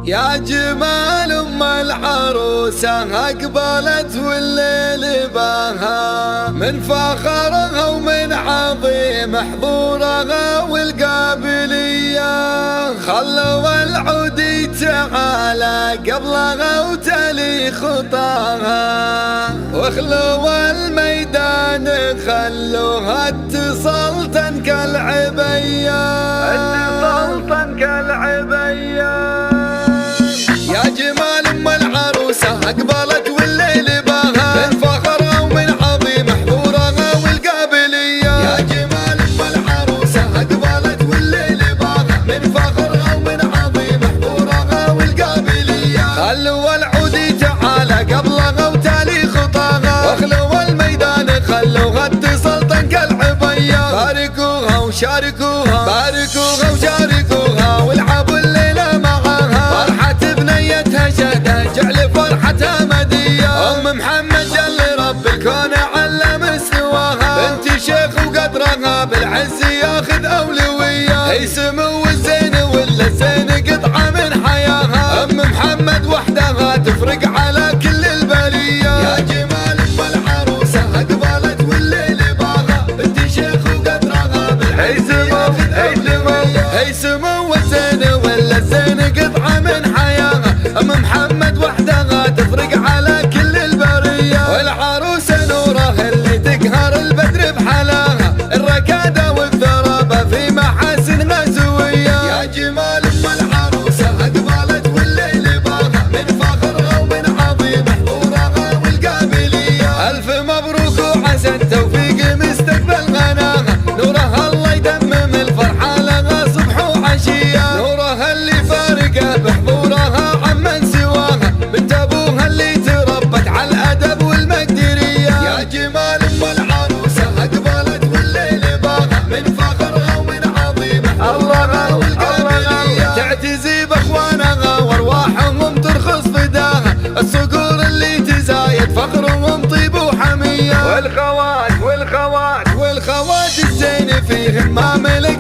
يا جمال ام العروسة اقبلت والليل باها، من فخرها ومن عظيم حضورها والقابلية. خلوا العود تعالى قبلها وتلي خطاها، واخلوا الميدان خلوها اتصل تنكى العبية، اتصل تنكى العبية. يا جمال ام العروسة اقبلت والليل باها، من فخرها ومن عظيم حضورها والقابلية. يا جمال ام العروسة اقبلت والليل باها، من فخرها ومن عظيم حضورها والقابلية. خلوا العود تعالى قبلها وتالي خطاها، واخلوا الميدان خلوها اتصل تنكى العبية. باركوها وشاركوها، باركوها وشاركوها والعبوا الليلة معاها. فرحة بنيتها شهدة جعل فرحتها مدية. ام محمد جل رب الكون علم استواها، بنت شيخ وقدرها بالعز ياخذ اولوية. هي سمو الزين ولا الزين قطعة من حياها، ام محمد وحدها تفرق على كل البلية. يا جمال ام العروسة اقبلت والليل باها، بنت شيخ وقدرها بالعز ياخذ اولوية. هي سمو الزين ولا الزين قطعة من حياها، ام محمد وحدها تفرق على كل البرية. والعروسة نورها اللي تقهر البدر بحلاها، الركادة والثرابة في محاسن غزوية. يا جمال ام العروسة اقبلت والليل باها، من فخرها ومن عظيم حضورها والقابلية. الف مبروك وعسى التوفيق مستقبل غناها، نورها الله يدمم الفرحة لها صبح وعشية. نورها اللي فارقه بحضورها عمن سواها، بنت ابوها اللي تربت على الادب والمقدرية. يا جمال ام العروسة اقبلت والليل باها، من فخرها ومن عظيم حضورها والقابلية. تعتزي باخوانها وارواحهم ترخص فداها، الصقور اللي تزايد فخرهم طيب وحمية. والخوات والخوات والخوات الزين فيهم ما ملك